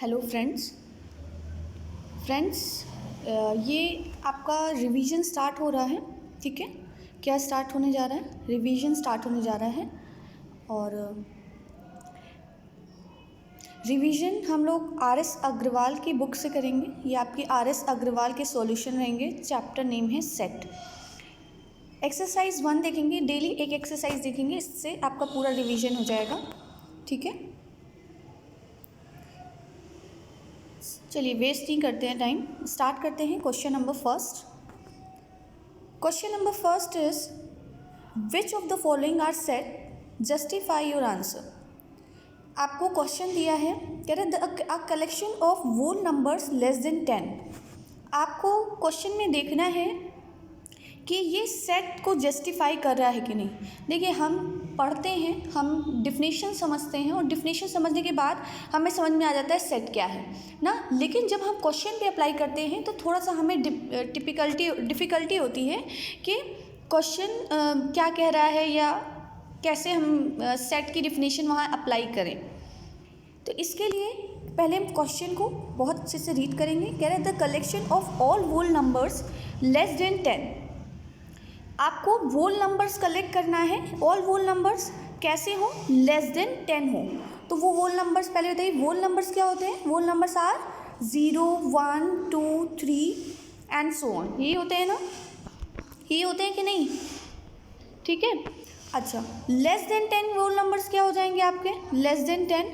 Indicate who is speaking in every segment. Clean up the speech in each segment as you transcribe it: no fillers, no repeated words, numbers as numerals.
Speaker 1: Hello friends. ये आपका revision start हो रहा है। ठीक है, क्या स्टार्ट होने जा रहा है? रिवीजन स्टार्ट होने जा रहा है। और रिवीजन हम लोग आर.एस. अग्रवाल की बुक से करेंगे। ये आपकी आर.एस. अग्रवाल के सॉल्यूशन रहेंगे। चैप्टर नेम है सेट। एक्सरसाइज 1 देखेंगे, डेली एक एक्सरसाइज देखेंगे, इससे आपका पूरा रिवीजन हो जाएगा। ठीक है, चलिए वेस्ट नहीं करते हैं टाइम, स्टार्ट करते हैं। Question number first is which of the following are set, justify your answer. आपको क्वेश्चन दिया है, कह रहे a collection of whole numbers less than 10। आपको क्वेश्चन में देखना है कि ये सेट को जस्टिफाई कर रहा है कि नहीं। देखिए, हम पढ़ते हैं, हम डिफिनेशन समझते हैं, और डिफिनेशन समझने के बाद हमें समझ में आ जाता है सेट क्या है ना। लेकिन जब हम क्वेश्चन पे अप्लाई करते हैं तो थोड़ा सा हमें डिफ़िकल्टी होती है कि क्वेश्चन क्या कह रहा है या कैसे हम सेट की डिफिनेशन वहाँ अप्लाई करें। तो इसके लिए पहले हम क्वेश्चन को बहुत अच्छे से रीड करेंगे। कह रहे the collection of all whole numbers less than 10। आपको वोल नंबर्स कलेक्ट करना है। ऑल वोल नंबर्स कैसे हो? लेस देन 10 हो। तो वो वोल नंबर्स पहले बताइए, वोल नंबर्स क्या होते हैं? Whole numbers are 0, 1, 2, 3 and so on. यही होते हैं ना, ये होते हैं कि नहीं? ठीक है, अच्छा। लेस देन 10 वोल नंबर्स क्या हो जाएंगे आपके? लेस देन 10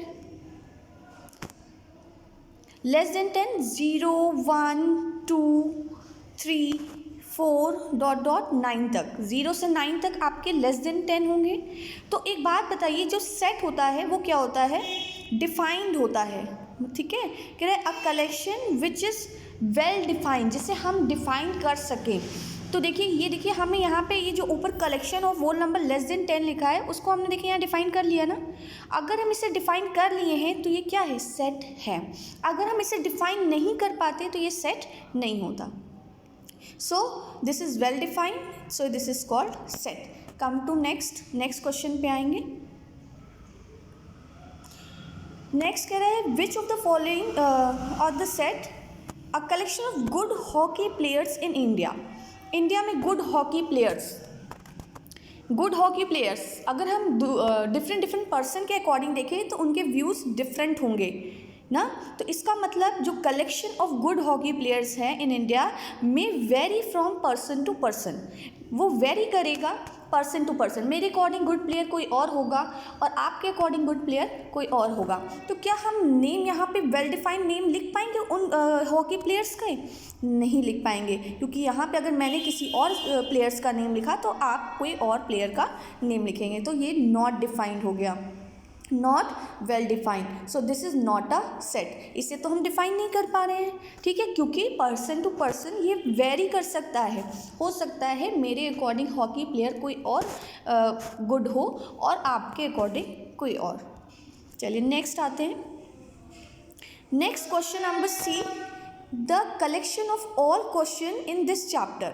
Speaker 1: 0, 1, 2, 3, 4 ... 9 तक, 0 से 9 तक आपके लेस देन 10 होंगे। तो एक बात बताइए, जो सेट होता है वो क्या होता है? डिफाइंड होता है। ठीक है, कह रहे a collection which is well defined, जिसे हम डिफाइन कर सकें। तो देखिए, ये देखिए, हमें यहाँ पे ये जो ऊपर collection of whole number less than 10 लिखा है, उसको हमने देखिए यहाँ डिफाइन कर लिया ना। अगर हम इसे डिफाइन कर लिए हैं तो ये क्या है? सेट है। अगर हम इसे डिफाइन नहीं कर पाते तो ये सेट नहीं होता। So this is well defined, so this is called set. Come to next question पे आएंगे। नेक्स्ट कह रहा है विच of the following of the set a collection of good hockey players in India. India में good hockey players अगर हम different person के according देखें तो उनके व्यूज़ डिफरेंट होंगे ना। तो इसका मतलब जो collection of good hockey players हैं इन इंडिया में vary from person to person, वो वेरी करेगा पर्सन टू पर्सन। मेरे अकॉर्डिंग गुड प्लेयर कोई और होगा और आपके अकॉर्डिंग गुड प्लेयर कोई और होगा। तो क्या हम नेम यहाँ पे वेल डिफाइंड नेम लिख पाएंगे उन हॉकी प्लेयर्स के? नहीं लिख पाएंगे, क्योंकि यहाँ पे अगर मैंने किसी और प्लेयर्स का नेम लिखा तो आप कोई और प्लेयर का नेम लिखेंगे, तो ये नॉट डिफाइंड हो गया, not well defined. So this is not a set. इसे तो हम डिफाइन नहीं कर पा रहे हैं, ठीक है, क्योंकि पर्सन टू पर्सन ये वेरी कर सकता है। हो सकता है मेरे अकॉर्डिंग हॉकी प्लेयर कोई और गुड हो और आपके अकॉर्डिंग कोई और। चलिए नेक्स्ट आते हैं। Next question number C, the collection of all question in this chapter.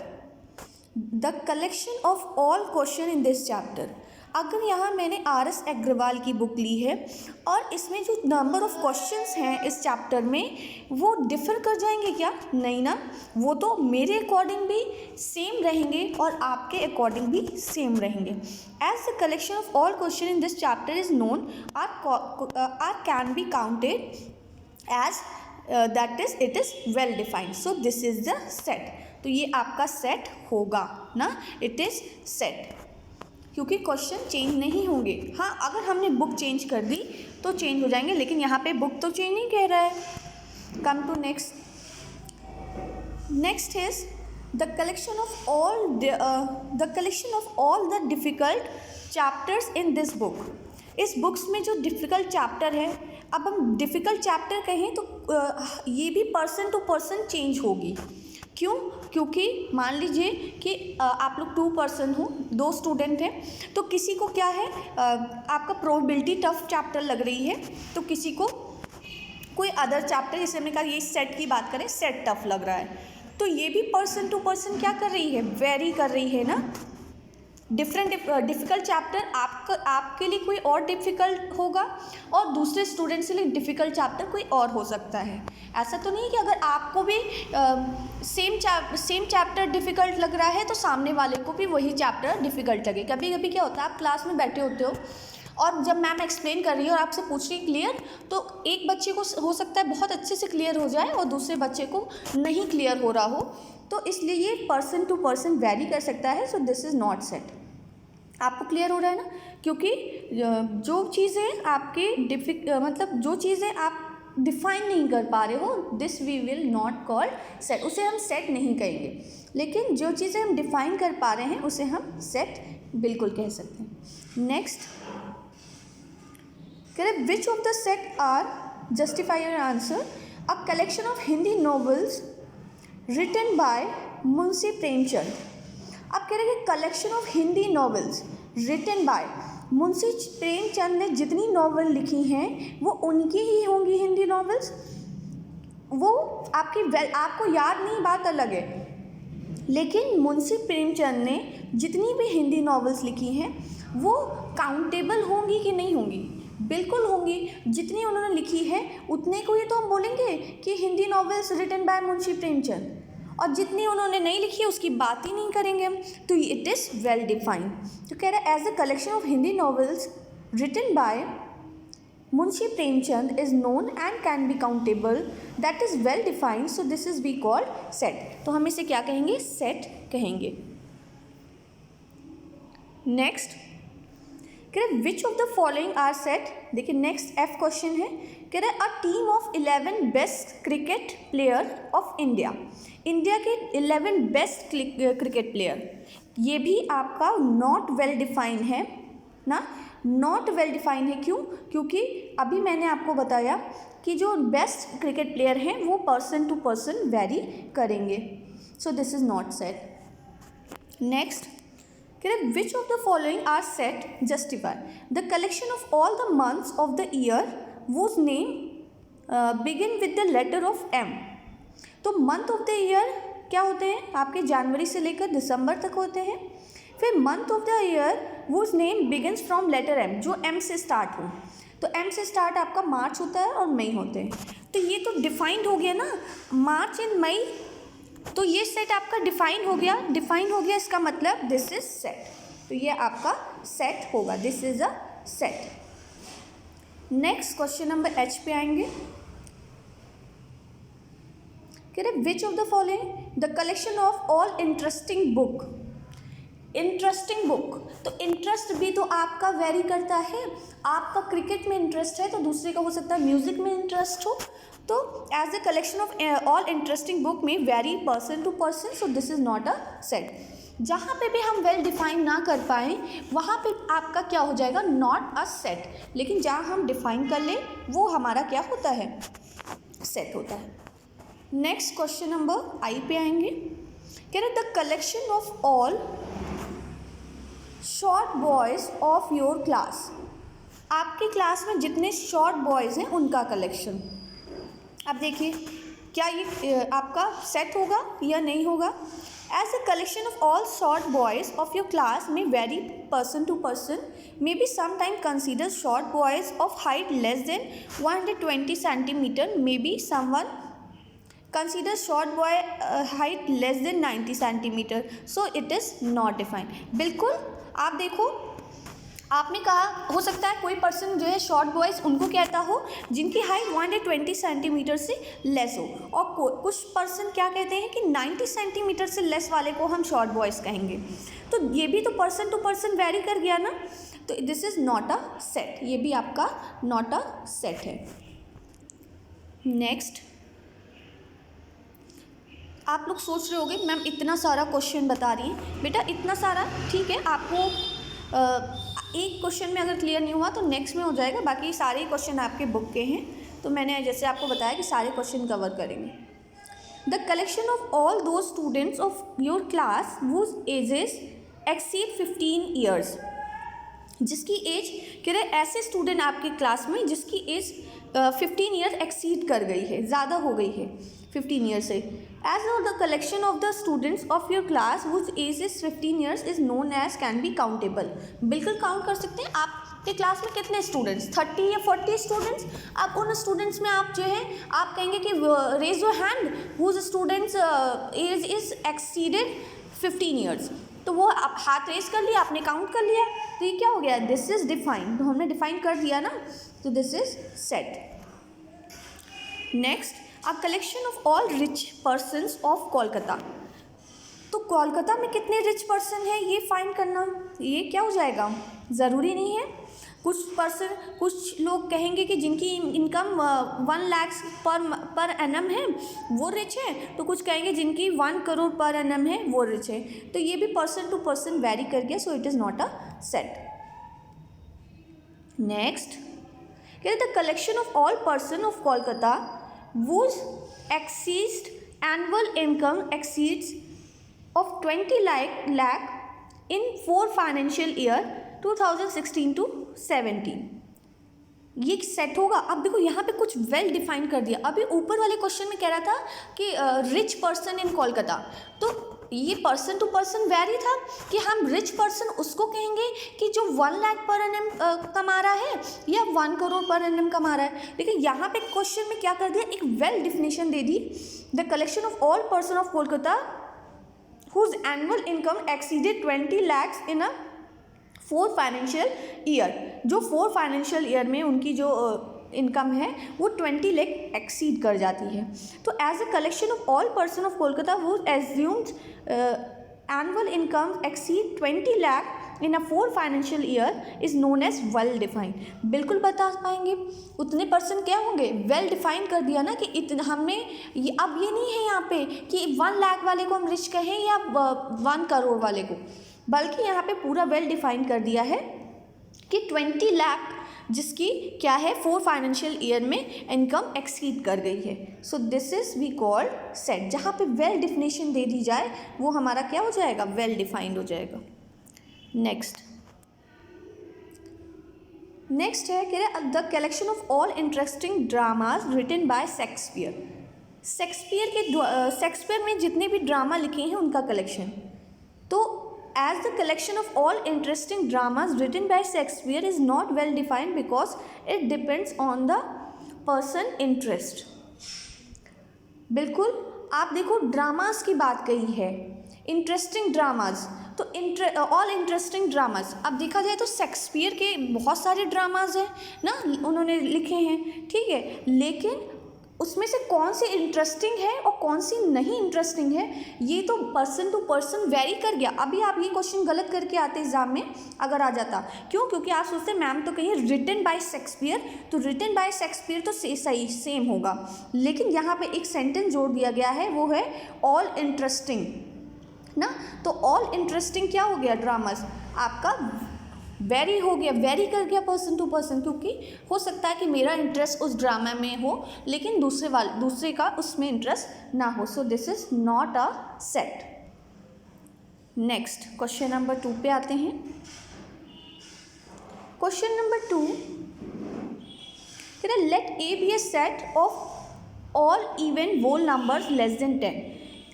Speaker 1: The collection of all question in this chapter. अगर यहाँ मैंने आर.एस. अग्रवाल की बुक ली है और इसमें जो नंबर ऑफ क्वेश्चंस हैं इस चैप्टर में वो डिफ़र कर जाएंगे क्या? नहीं ना, वो तो मेरे अकॉर्डिंग भी सेम रहेंगे और आपके अकॉर्डिंग भी सेम रहेंगे। As the collection of all question in this chapter is known or can be counted as that is it is well defined. So this is the set. तो ये आपका set होगा ना, इट इज़ सेट, क्योंकि question change नहीं होंगे। हाँ, अगर हमने बुक चेंज कर दी तो चेंज हो जाएंगे, लेकिन यहाँ पे बुक तो चेंज नहीं कह रहा है। Come to next is the collection of all the difficult chapters in this book. इस बुक्स में जो डिफ़िकल्ट चैप्टर है, अब हम डिफ़िकल्ट चैप्टर कहें तो ये भी पर्सन टू पर्सन चेंज होगी। क्यों? क्योंकि मान लीजिए कि आप लोग 2 पर्सन हो, 2 स्टूडेंट हैं, तो किसी को क्या है, आपका प्रोबेबिलिटी टफ चैप्टर लग रही है, तो किसी को कोई अदर चैप्टर, जैसे हमने कहा ये सेट की बात करें, सेट टफ लग रहा है, तो ये भी पर्सन टू पर्सन क्या कर रही है? वेरी कर रही है ना, डिफ़िकल्ट चैप्टर आपके लिए कोई और डिफ़िकल्ट होगा और दूसरे स्टूडेंट्स के लिए डिफ़िकल्ट चैप्टर कोई और हो सकता है। ऐसा तो नहीं है कि अगर आपको भी सेम चैप्टर डिफ़िकल्ट लग रहा है तो सामने वाले को भी वही चैप्टर डिफ़िकल्ट लगे। कभी कभी क्या होता है, आप क्लास में बैठे होते हो और जब मैम एक्सप्लेन कर रही है और आपसे पूछ रही है क्लियर, तो एक बच्चे को हो सकता है बहुत अच्छे से क्लियर हो जाए और दूसरे बच्चे को नहीं क्लियर हो रहा हो, तो इसलिए ये पर्सन टू पर्सन वैरी कर सकता है। So this is not set. आपको क्लियर हो रहा है ना, क्योंकि जो चीज़ें आपके मतलब जो चीज़ें आप डिफाइन नहीं कर पा रहे हो, this we will not call set, उसे हम सेट नहीं कहेंगे। लेकिन जो चीज़ें हम डिफाइन कर पा रहे हैं उसे हम सेट बिल्कुल कह सकते हैं। नेक्स्ट, कह रहे which of the set are, justify your answer, a collection of Hindi novels written by Munshi Premchand. अब कह रहे हैं collection of Hindi novels written by Munshi Premchand ने जितनी नॉवेल लिखी हैं वो उनकी ही होंगी हिंदी नॉवेल्स। वो आपको याद नहीं, बात अलग है, लेकिन मुंशी प्रेमचंद ने जितनी भी हिंदी नॉवेल्स लिखी हैं वो काउंटेबल होंगी कि नहीं होंगी? बिल्कुल होंगी। जितनी उन्होंने लिखी है उतने को ही तो हम बोलेंगे कि Hindi novels written by Munshi Premchand, और जितनी उन्होंने नहीं लिखी है उसकी बात ही नहीं करेंगे हम, तो इट इज़ वेल डिफाइंड। तो कह रहा है as a collection of Hindi novels written by Munshi Premchand is known and can be countable, that is well defined, so this is we called set. तो हम इसे क्या कहेंगे? सेट कहेंगे। नेक्स्ट, कह रहे which of the following are set. देखिए next F question है, कह रहे a team of 11 best cricket player of India. India के 11 बेस्ट क्रिकेट प्लेयर, ये भी आपका नॉट वेल डिफाइन है ना, नॉट वेल डिफाइन है। क्यों? क्योंकि अभी मैंने आपको बताया कि जो बेस्ट क्रिकेट प्लेयर हैं वो पर्सन टू पर्सन वेरी करेंगे, so this is not set. Next, which of the following are set, justify the collection of all the months of the year whose name begin with the letter of M. तो month of the year क्या होते हैं आपके? जनवरी से लेकर दिसंबर तक होते हैं। फिर month of the year whose name begins from letter M, जो एम से स्टार्ट हो। तो एम से स्टार्ट आपका मार्च होता है और मई होते हैं। तो ये तो डिफाइंड हो गया ना, मार्च एंड मई, तो ये सेट आपका डिफाइन हो गया। डिफाइन हो गया इसका मतलब दिस इज सेट, तो ये आपका सेट होगा, this is a set. Next question number H पे आएंगे, कह रहे which of the following the collection of all interesting book. Interesting book, तो इंटरेस्ट भी तो आपका वेरी करता है। आपका क्रिकेट में इंटरेस्ट है तो दूसरे का हो सकता है म्यूजिक में इंटरेस्ट हो, तो as a collection of all interesting book में vary person to person, so this is not a set. जहाँ पे भी हम वेल डिफाइन ना कर पाएँ वहाँ पे आपका क्या हो जाएगा? Not a set. लेकिन जहाँ हम डिफाइन कर लें वो हमारा क्या होता है? सेट होता है। नेक्स्ट क्वेश्चन नंबर आई पे आएंगे, कह रहे the collection of all short boys of your class. आपके क्लास में जितने शॉर्ट बॉयज़ हैं उनका कलेक्शन। अब देखिए क्या ये आपका सेट होगा या नहीं होगा? As a collection of all short boys of your class में vary person to person, may be sometime consider short boys of height less than 120 centimetre, may be someone consider short boy height less than 90 centimetre, so it is not defined। बिल्कुल आप देखो, आपने कहा हो सकता है कोई पर्सन जो है शॉर्ट बॉयज़ उनको कहता हो जिनकी हाइट 120 सेंटीमीटर से लेस हो, और कुछ पर्सन क्या कहते हैं कि 90 सेंटीमीटर से लेस वाले को हम शॉर्ट बॉयज़ कहेंगे। तो ये भी तो पर्सन टू पर्सन वेरी कर गया ना, तो this is not a set, ये भी आपका नॉट अ सेट है। नेक्स्ट, आप लोग सोच रहे होंगे मैम इतना सारा क्वेश्चन बता रही हैं। बेटा इतना सारा ठीक है, आपको एक क्वेश्चन में अगर क्लियर नहीं हुआ तो नेक्स्ट में हो जाएगा, बाकी सारे क्वेश्चन आपके बुक के हैं, तो मैंने जैसे आपको बताया कि सारे क्वेश्चन कवर करेंगे। द कलेक्शन ऑफ ऑल दो students of your class whose ages exceed 15 years. जिसकी एज कह रहे ऐसे स्टूडेंट आपके क्लास में जिसकी एज 15 ईयर एक्सीड कर गई है, ज़्यादा हो गई है 15 ईयर से। As no the collection of the students of your class whose age is 15 years is known as can be countable. बिल्कुल काउंट कर सकते हैं। आपके क्लास में कितने स्टूडेंट्स, 30 या 40 स्टूडेंट्स। अब उन स्टूडेंट्स में आप जो है आप कहेंगे कि raise your hand whose students age is exceeded 15 years, तो वो आप हाथ रेज कर लिया, आपने काउंट कर लिया, तो ये क्या हो गया, दिस इज डिफाइंड, तो हमने डिफाइन कर दिया ना, तो this is set. Next, a collection of all rich persons of Kolkata. तो कोलकाता में कितने रिच पर्सन है ये फाइंड करना, ये क्या हो जाएगा, ज़रूरी नहीं है। कुछ लोग कहेंगे कि जिनकी इनकम 1 लाख पर एनम है वो रिच है, तो कुछ कहेंगे जिनकी 1 करोड़ पर एनम है वो रिच है। तो ये भी पर्सन टू पर्सन वेरी कर गया, so it is not a set. Next, the collection of all person of Kolkata whose exceeds annual income exceeds of 20 lakh in 4 financial year 2016 to 17, ये set होगा। अब देखो यहाँ पे कुछ वेल डिफाइन कर दिया। अभी ऊपर वाले क्वेश्चन में कह रहा था कि रिच पर्सन इन कोलकाता, तो ये पर्सन टू पर्सन वेरी था कि हम रिच पर्सन उसको कहेंगे कि जो 1 लाख पर एनम कमा रहा है या 1 करोड़ पर एनम कमा रहा है। लेकिन यहाँ पे क्वेश्चन में क्या कर दिया, एक वेल डिफिनेशन दे दी, the collection of all person of Kolkata whose annual income exceeded 20 lakhs in a 4 financial year. जो 4 फाइनेंशियल ईयर में उनकी जो इनकम है वो 20 लाख एक्सीड कर जाती है। तो as a collection of all person of Kolkata who assumed annual income exceed 20 lakh in a 4 financial year is known as well defined. बिल्कुल बता पाएंगे उतने पर्सन क्या होंगे, वेल डिफाइन कर दिया ना कि इतना हमने ये, अब ये नहीं है यहाँ पे कि 1 लाख वाले को हम रिच कहें या 1 करोड़ वाले को, बल्कि यहाँ पे पूरा वेल डिफाइन कर दिया है कि 20 लाख जिसकी क्या है 4 फाइनेंशियल ईयर में इनकम एक्सीड कर गई है। So this is we called set. जहाँ पे वेल डिफिनेशन दे दी जाए वो हमारा क्या हो जाएगा, वेल डिफाइंड हो जाएगा। नेक्स्ट है कि the collection of all interesting dramas written by Shakespeare. Shakespeare में जितने भी ड्रामा लिखे हैं उनका कलेक्शन। तो as the collection of all interesting dramas written by Shakespeare is not well defined because it depends on the person interest। बिल्कुल, आप देखो ड्रामास की बात कही है, इंटरेस्टिंग ड्रामाज, तो ऑल इंटरेस्टिंग ड्रामाज। अब देखा जाए तो शेक्सपियर के बहुत सारे ड्रामाज हैं ना, उन्होंने लिखे हैं, ठीक है, लेकिन उसमें से कौन सी इंटरेस्टिंग है और कौन सी नहीं इंटरेस्टिंग है ये तो पर्सन टू पर्सन वेरी कर गया। अभी आप ये क्वेश्चन गलत करके आते एग्जाम में अगर आ जाता, क्यों, क्योंकि आप सोचते मैम तो कहिए रिटन बाय शेक्सपियर, तो रिटन बाय शेक्सपियर तो सही सेम होगा, लेकिन यहाँ पे एक सेंटेंस जोड़ दिया गया है वो है ऑल इंटरेस्टिंग ना। तो ऑल इंटरेस्टिंग क्या हो गया, ड्रामास आपका वेरी हो गया, वेरी कर गया पर्सन टू पर्सन, क्योंकि हो सकता है कि मेरा इंटरेस्ट उस ड्रामा में हो लेकिन दूसरे का उसमें इंटरेस्ट ना हो। So this is not a set. Next question number 2 पे आते हैं। Question number 2, let A be a set of all even whole numbers less than 10।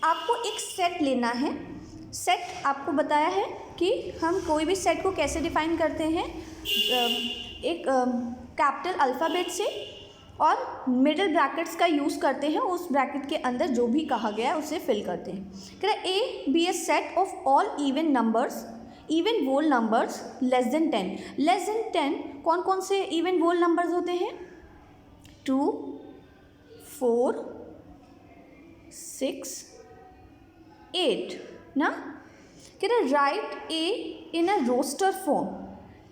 Speaker 1: आपको एक सेट लेना है। सेट आपको बताया है कि हम कोई भी सेट को कैसे डिफाइन करते हैं, एक कैपिटल अल्फ़ाबेट से और मिडिल ब्रैकेट्स का यूज़ करते हैं, उस ब्रैकेट के अंदर जो भी कहा गया है उसे फिल करते हैं। A be a set of all even numbers, even whole numbers less than 10। Less than 10 कौन कौन से इवन होल नंबर्स होते हैं, 2, 4, 6, 8 ना। राइट ए इन अ रोस्टर फॉर्म।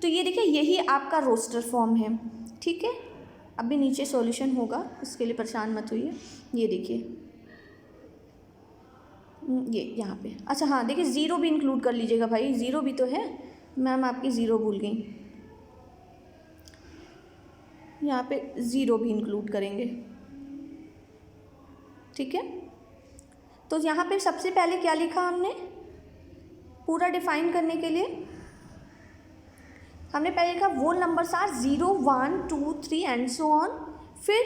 Speaker 1: तो ये देखिए यही आपका रोस्टर फॉर्म है, ठीक है। अभी नीचे सॉल्यूशन होगा, इसके लिए परेशान मत होइए। ये देखिए ये यहाँ पे, अच्छा हाँ देखिए ज़ीरो भी इंक्लूड कर लीजिएगा भाई, ज़ीरो भी तो है, मैम आपकी ज़ीरो भूल गई, यहाँ पे ज़ीरो भी इंक्लूड करेंगे, ठीक है। तो यहाँ पे सबसे पहले क्या लिखा हमने पूरा डिफाइन करने के लिए, हमने पहले लिखा whole numbers are 0, 1, 2, 3 and so on। फिर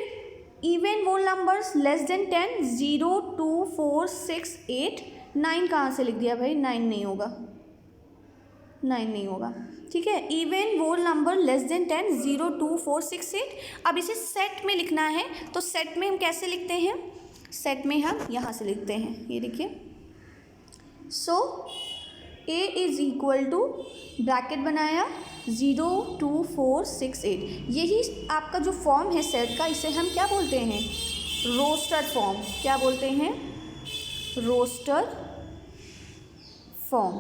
Speaker 1: even whole numbers less than 10, 0, 2, 4, 6, 8, 9 कहाँ से लिख दिया भाई, 9 नहीं होगा, 9 नहीं होगा, ठीक है। इवन वोल नंबर लेस देन 10, 0, 2, 4, 6, 8। अब इसे सेट में लिखना है, तो सेट में हम कैसे लिखते हैं, सेट में हम यहाँ से लिखते हैं, ये देखिए। सो ए इज इक्वल टू ब्रैकेट बनाया 0, 2, 4, 6, 8। यही आपका जो फॉर्म है सेट का, इसे हम क्या बोलते हैं, रोस्टर फॉर्म। क्या बोलते हैं, रोस्टर फॉर्म,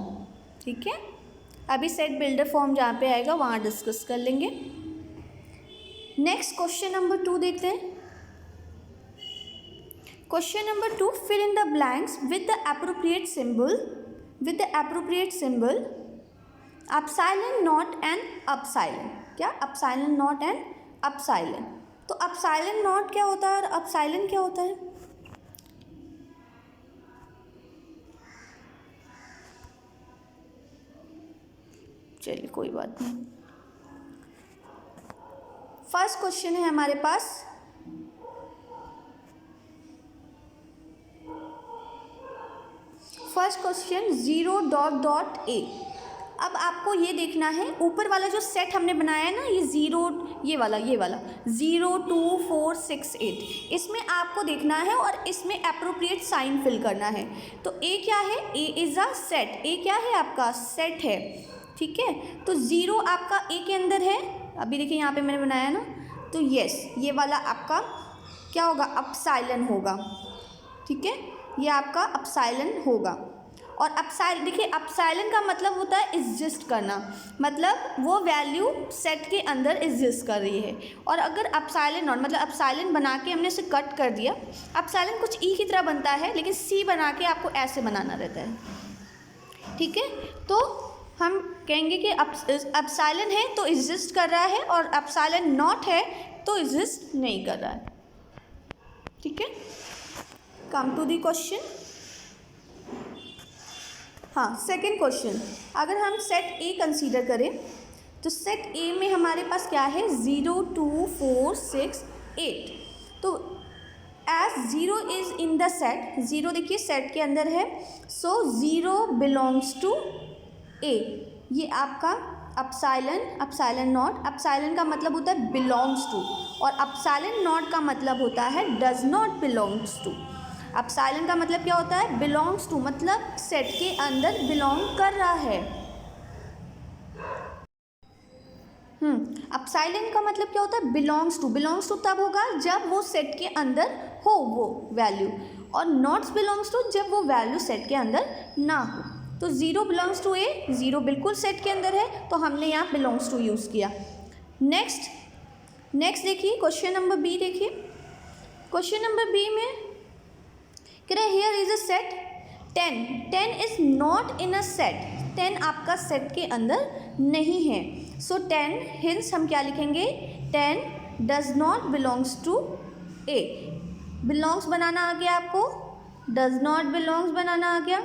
Speaker 1: ठीक है। अभी सेट बिल्डर फॉर्म जहाँ पे आएगा वहाँ डिस्कस कर लेंगे। नेक्स्ट क्वेश्चन नंबर 2 देखते हैं। Question number 2, fill in the blanks with the appropriate symbol, with the appropriate symbol epsilon not and epsilon. क्या, अपसाइलन नॉट एंड अपसाइलन। तो अपसाइलन नॉट क्या होता है और अपसाइलन क्या होता है, चलिए कोई बात नहीं। फर्स्ट क्वेश्चन है हमारे पास, फर्स्ट क्वेश्चन 0.a। अब आपको ये देखना है, ऊपर वाला जो सेट हमने बनाया है ना, ये 0, ये वाला 0, 2, 4, 6, 8, इसमें आपको देखना है और इसमें एप्रोप्रिएट साइन फिल करना है। तो ए क्या है, ए इज़ अ सेट, ए क्या है आपका, सेट है, ठीक है। तो 0 आपका ए के अंदर है, अभी देखिए यहाँ पे मैंने बनाया ना, तो यस ये वाला आपका क्या होगा, अपसाइलन होगा, ठीक है, ये आपका अपसाइलन होगा। और अपसाइलन, देखिए अपसाइलन का मतलब होता है एग्जिस्ट करना, मतलब वो वैल्यू सेट के अंदर एग्जिस्ट कर रही है। और अगर अपसाइलन नॉट, मतलब अपसाइलन बना के हमने इसे कट कर दिया, अपसाइलन कुछ ई की तरह बनता है, लेकिन सी बना के आपको ऐसे बनाना रहता है, ठीक है। तो हम कहेंगे कि अपसाइलन है तो एग्जिस्ट कर रहा है, और अपसाइलन नॉट है तो एग्जिस्ट नहीं कर रहा है, ठीक है। Come to the question. हाँ, सेकंड क्वेश्चन, अगर हम सेट ए कंसीडर करें तो सेट ए में हमारे पास क्या है, 0, 2, 4, 6, 8। तो as 0 is in the set, 0 देखिए सेट के अंदर है, सो 0 बिलोंग्स टू ए। ये आपका अपसाइलन नॉट, अपसाइलन का मतलब होता है बिलोंग्स टू, और अपसाइलन नॉट का मतलब होता है does not belongs to. Epsilon का मतलब क्या होता है, बिलोंग्स टू, मतलब सेट के अंदर बिलोंग कर रहा है। अपसाइलन का मतलब क्या होता है, बिलोंग्स टू। बिलोंग्स टू तब होगा जब वो सेट के अंदर हो वो वैल्यू, और नॉट्स बिलोंग्स टू जब वो वैल्यू सेट के अंदर ना हो। तो 0 बिलोंग्स टू ए, 0 बिल्कुल सेट के अंदर है, तो हमने यहाँ बिलोंग्स टू यूज़ किया। नेक्स्ट देखिए क्वेश्चन नंबर बी, देखिए क्वेश्चन नंबर बी में कह रहे here is a set 10 is not in a set, 10 आपका सेट के अंदर नहीं है। सो 10 हिंस हम क्या लिखेंगे, 10 does not belongs to A. Belongs बनाना आ गया आपको, डज नॉट बिलोंग्स बनाना आ गया,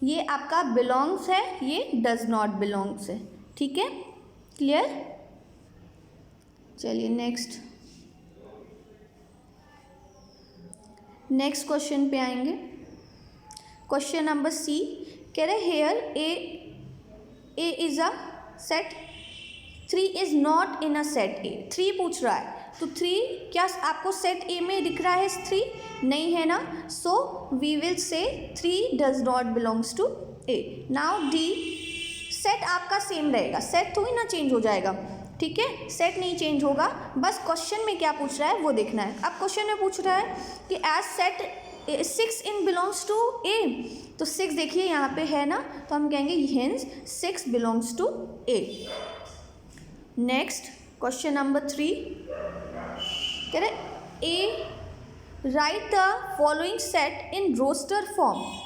Speaker 1: ये आपका बिलोंग्स है, ये डज नॉट बिलोंग्स है, ठीक है, क्लियर। चलिए नेक्स्ट क्वेश्चन पे आएंगे। क्वेश्चन नंबर सी, कह रहे here A is a set, 3 is not in a set A. 3 पूछ रहा है, तो 3 क्या आपको सेट ए में दिख रहा है, 3 नहीं है ना, so we will say 3 does not belongs to A. Now D, set आपका सेम रहेगा, सेट थोड़ी ना चेंज हो जाएगा, ठीक है, सेट नहीं चेंज होगा, बस क्वेश्चन में क्या पूछ रहा है वो देखना है। अब क्वेश्चन में पूछ रहा है कि is set 6 in belongs to A, तो 6 देखिए यहाँ पे है ना, तो हम कहेंगे hence 6 belongs to A. Next question number 3, कह रहे ए write the following set in roster form.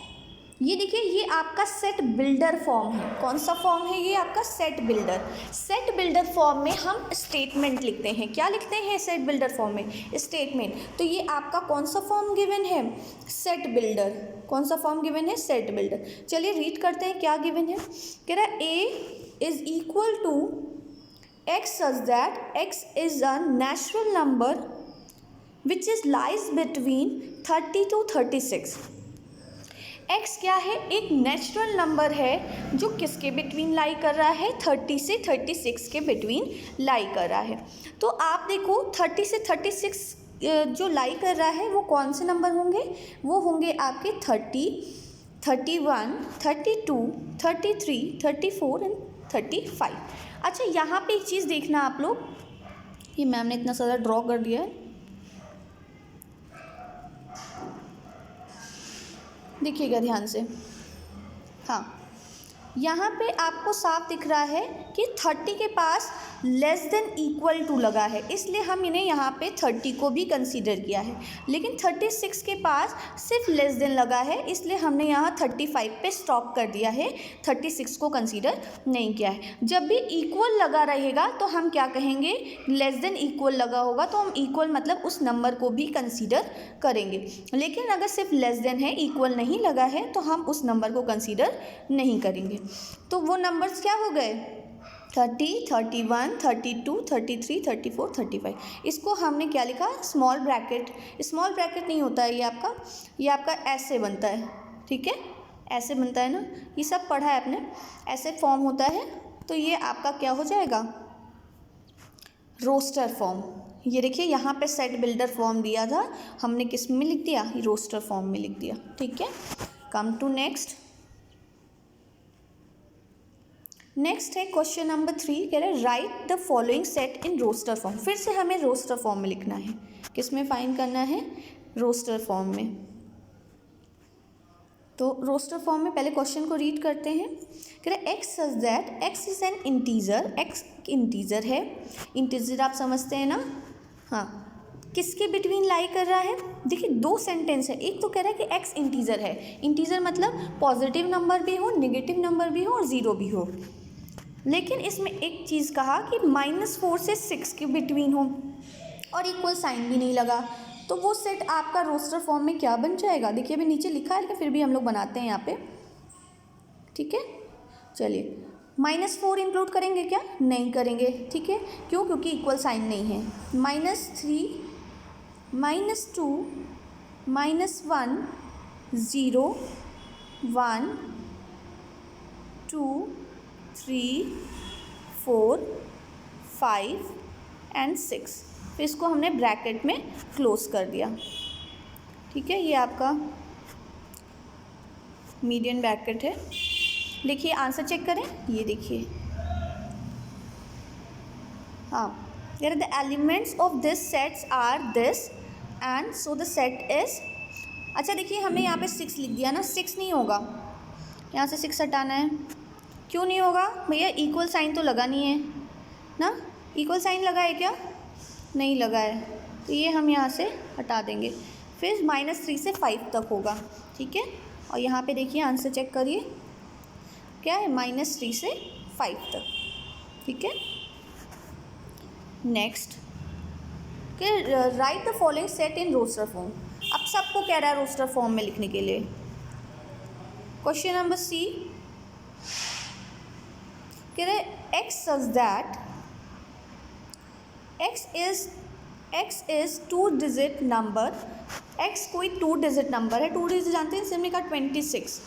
Speaker 1: ये देखिए ये आपका सेट बिल्डर फॉर्म है, कौन सा फॉर्म है, ये आपका set builder. Set builder form में हम स्टेटमेंट लिखते हैं, क्या लिखते हैं सेट बिल्डर फॉर्म में, स्टेटमेंट। तो ये आपका कौन सा फॉर्म गिवन है, सेट बिल्डर। कौन सा फॉर्म गिवन है, सेट बिल्डर। चलिए रीड करते हैं क्या गिवन है। कह रहा है ए is equal to x such that x is a natural number which is lies between 30 to 36। x क्या है, एक नेचुरल नंबर है जो किसके बिटवीन लाई कर रहा है, 30 से 36 के बिटवीन लाई कर रहा है। तो आप देखो 30 से 36 जो लाई कर रहा है वो कौन से नंबर होंगे, वो होंगे आपके 30, 31, 32, 33, 34 एंड 35। अच्छा यहाँ पे एक चीज़ देखना आप लोग, ये मैम ने इतना सारा ड्रॉ कर दिया है, देखिएगा ध्यान से। हाँ, यहाँ पे आपको साफ दिख रहा है कि 30 के पास लेस देन इक्वल टू लगा है, इसलिए हम इन्हें यहाँ पे 30 को भी कंसीडर किया है। लेकिन 36 के पास सिर्फ लेस देन लगा है, इसलिए हमने यहाँ 35 पे स्टॉप कर दिया है, 36 को कंसीडर नहीं किया है। जब भी इक्वल लगा रहेगा तो हम क्या कहेंगे, लेस देन इक्वल लगा होगा तो हम इक्वल मतलब उस नंबर को भी कंसीडर करेंगे। लेकिन अगर सिर्फ लेस देन है, इक्वल नहीं लगा है, तो हम उस नंबर को कंसीडर नहीं करेंगे। तो वो नंबर्स क्या हो गए, 30, 31, 32, 33, 34, 35। इसको हमने क्या लिखा, स्मॉल ब्रैकेट। स्मॉल ब्रैकेट नहीं होता है ये आपका ऐसे बनता है, ठीक है, ऐसे बनता है ना, ये सब पढ़ा है आपने, ऐसे फॉर्म होता है। तो ये आपका क्या हो जाएगा, रोस्टर फॉर्म। ये देखिए यहाँ पे सेट बिल्डर फॉर्म दिया था, हमने किस में लिख दिया, रोस्टर फॉर्म में लिख दिया, ठीक है। कम टू नेक्स्ट है क्वेश्चन नंबर 3, कह रहे write the following set in roster form. फिर से हमें रोस्टर फॉर्म में लिखना है, किस में फाइंड करना है, रोस्टर फॉर्म में। तो रोस्टर फॉर्म में पहले क्वेश्चन को रीड करते हैं। कह रहे x such that x is an integer, x integer है, इंटीजर आप समझते हैं ना, हाँ, किसके बिटवीन लाई कर रहा है। देखिए दो सेंटेंस है, एक तो कह रहा है कि एक्स इंटीजर है, इंटीजर मतलब पॉजिटिव नंबर भी हो, नेगेटिव नंबर भी हो और ज़ीरो भी हो। लेकिन इसमें एक चीज़ कहा कि -4 से 6 के बिटवीन हो और इक्वल साइन भी नहीं लगा, तो वो सेट आपका रोस्टर फॉर्म में क्या बन जाएगा। देखिए अभी नीचे लिखा है लेकिन फिर भी हम लोग बनाते हैं यहाँ पे, ठीक है। चलिए -4 इंक्लूड करेंगे क्या, नहीं करेंगे, ठीक है, क्यों, क्योंकि इक्वल साइन नहीं है। -3, -2, -1, 0, 1, 2, 3, 4, 5 एंड 6। फिर इसको हमने ब्रैकेट में क्लोज कर दिया, ठीक है। ये आपका मीडियन ब्रैकेट है। देखिए आंसर चेक करें, ये देखिए, हाँ, यार the elements of this sets are this and so the set is. अच्छा देखिए हमने यहाँ पे 6 लिख दिया ना, 6 नहीं होगा, यहाँ से 6 हटाना है। क्यों नहीं होगा भैया, इक्वल साइन तो लगा नहीं है ना, इक्वल साइन लगा है क्या, नहीं लगा है, तो ये हम यहाँ से हटा देंगे। फिर -3 से 5 तक होगा, ठीक है। और यहाँ पे देखिए आंसर चेक करिए, क्या है, -3 से 5 तक, ठीक है। Next, write the following set in roster form. अब सबको कह रहा है रोस्टर फॉर्म में लिखने के लिए। क्वेश्चन नंबर सी, कह रहे x such that x is 2 digit number, x कोई 2 डिजिट नंबर है, 2 डिजिट जानते हैं, इसमें का 26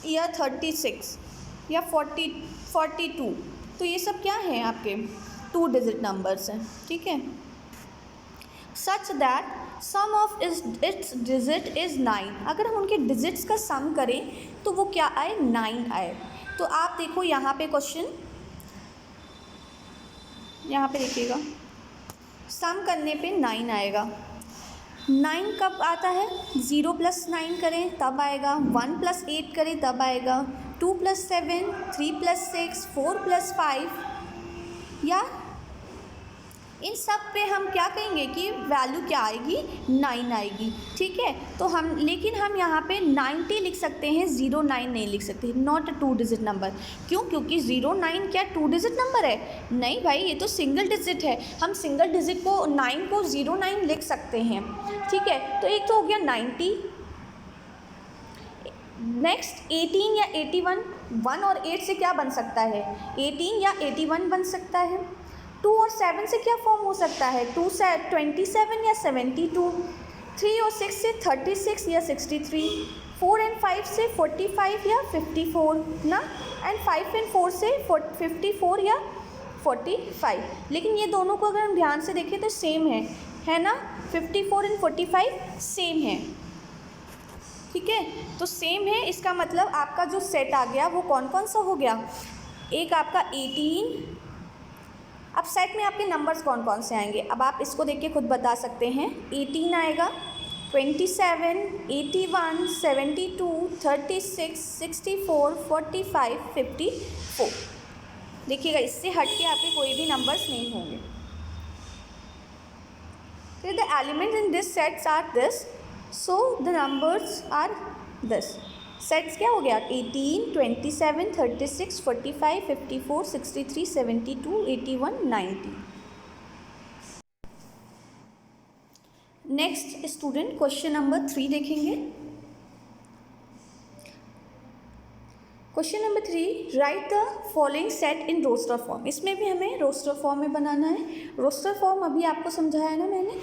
Speaker 1: या 36 या 42, तो ये सब क्या है आपके 2 डिजिट नंबर्स हैं, ठीक है। Such that sum of its digit is 9, अगर हम उनके डिजिट्स का सम करें तो वो क्या आए, 9 आए। तो आप देखो यहाँ पे क्वेश्चन, यहाँ पे देखिएगा, सम करने पे 9 आएगा। 9 कब आता है, 0 + 9 करें तब आएगा, 1 + 8 करें तब आएगा, 2 + 7, 3 + 6, 4 + 5, या इन सब पे हम क्या कहेंगे कि वैल्यू क्या आएगी, 9 आएगी, ठीक है। तो हम, लेकिन हम यहाँ पे 90 लिख सकते हैं, 09 नहीं लिख सकते, नॉट अ 2 डिजिट नंबर। क्यों, क्योंकि 09 क्या 2 डिजिट नंबर है, नहीं भाई, ये तो सिंगल डिजिट है। हम सिंगल डिजिट को 9 को 09 लिख सकते हैं, ठीक है। तो एक तो हो गया 90। नेक्स्ट 18 या 81, 1 और 8 से क्या बन सकता है, 18 या 81 बन सकता है। 2 और 7 से क्या फॉर्म हो सकता है, 2 से 27 या 72। 3 और 6 से 36 या 63। 4 एंड 5 से 45 या 54 ना, एंड 5 एंड 4 से 54 या 45। लेकिन ये दोनों को अगर हम ध्यान से देखें तो सेम है ना, 54 एंड 45 सेम है, ठीक है। तो सेम है, इसका मतलब आपका जो सेट आ गया वो कौन कौन सा हो गया, एक आपका 18। अब सेट में आपके नंबर्स कौन कौन से आएंगे, अब आप इसको देख के खुद बता सकते हैं। 18 आएगा, 27, 81, 72, 36, 64, 45, 54। देखिएगा इससे हट के आपके कोई भी नंबर्स नहीं होंगे। फिर the elements in this sets are this, so the numbers are this. Sets क्या हो गया, 18, 27, 36, 45, 54, 63, 72, 81, 90। नेक्स्ट स्टूडेंट क्वेश्चन नंबर 3 देखेंगे। Question number 3, write the following set in roster form. इसमें भी हमें रोस्टर फॉर्म में बनाना है। रोस्टर फॉर्म अभी आपको समझाया ना मैंने।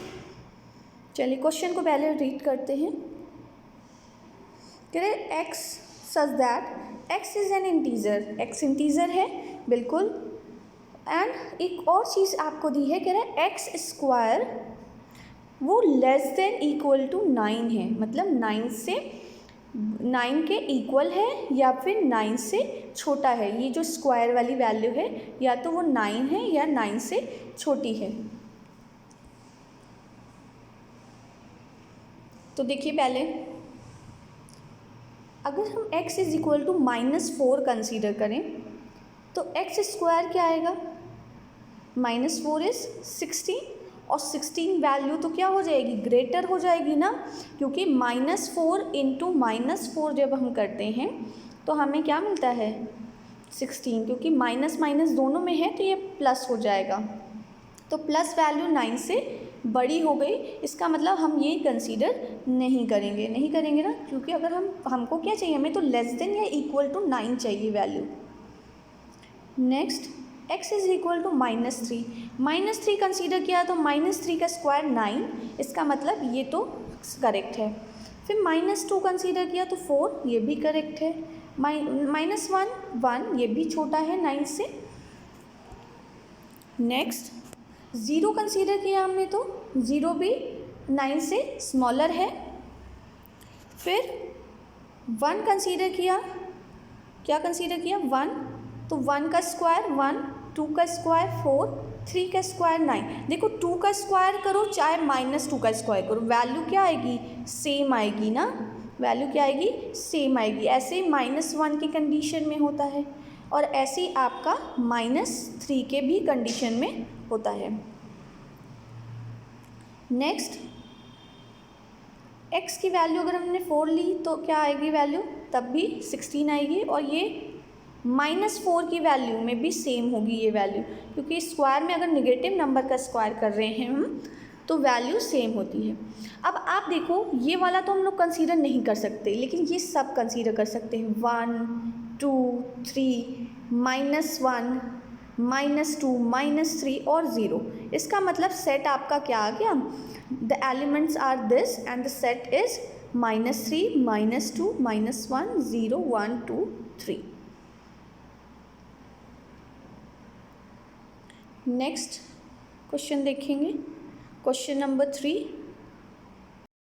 Speaker 1: चलिए क्वेश्चन को पहले रीड करते हैं। कह रहे x such that x is an integer, x integer है बिल्कुल। एंड एक और चीज़ आपको दी है, कह रहे एक्स स्क्वायर वो लेस देन इक्वल टू 9 है, मतलब 9 के इक्वल है या फिर 9 से छोटा है। ये जो स्क्वायर वाली वैल्यू है या तो वो 9 है या 9 से छोटी है। तो देखिए पहले अगर हम x is equal to -4 consider करें तो एक्स स्क्वायर क्या आएगा, -4 इज 16, और 16 वैल्यू तो क्या हो जाएगी, ग्रेटर हो जाएगी ना, क्योंकि -4 इंटू -4 जब हम करते हैं तो हमें क्या मिलता है 16, क्योंकि माइनस माइनस दोनों में है तो ये प्लस हो जाएगा। तो प्लस वैल्यू 9 से बड़ी हो गई, इसका मतलब हम ये कंसीडर नहीं करेंगे ना, क्योंकि अगर हमको क्या चाहिए, हमें तो लेस देन या इक्वल टू 9 चाहिए value. Next x is equal to -3 consider किया तो -3 का स्क्वायर 9, इसका मतलब ये तो करेक्ट है। फिर -2 कंसीडर किया तो 4, ये भी करेक्ट है। -1 ये भी छोटा है 9 से। नेक्स्ट 0 कंसीडर किया हमने तो 0 भी 9 से स्मॉलर है। फिर 1 कंसीडर किया, क्या कंसीडर किया 1, तो 1 का स्क्वायर 1, 2 का स्क्वायर 4, 3 का स्क्वायर 9। देखो 2 का स्क्वायर करो चाहे -2 का स्क्वायर करो, वैल्यू क्या आएगी, सेम आएगी ना, वैल्यू क्या आएगी, सेम आएगी। ऐसे ही -1 की कंडीशन में होता है और ऐसे ही आपका -3 के भी कंडीशन में होता है। नेक्स्ट x की वैल्यू अगर हमने 4 ली तो क्या आएगी वैल्यू, तब भी 16 आएगी, और ये -4 की वैल्यू में भी सेम होगी ये वैल्यू, क्योंकि स्क्वायर में अगर निगेटिव नंबर का स्क्वायर कर रहे हैं हम तो वैल्यू सेम होती है। अब आप देखो ये वाला तो हम लोग कंसीडर नहीं कर सकते, लेकिन ये सब कंसीडर कर सकते हैं, 1, 2, 3, -1, -2, -3 और 0। इसका मतलब सेट आपका क्या आ गया, the elements are this and the set is -3, -2, -1, 0, 1, 2, 3। Next question देखेंगे, क्वेश्चन नंबर 3,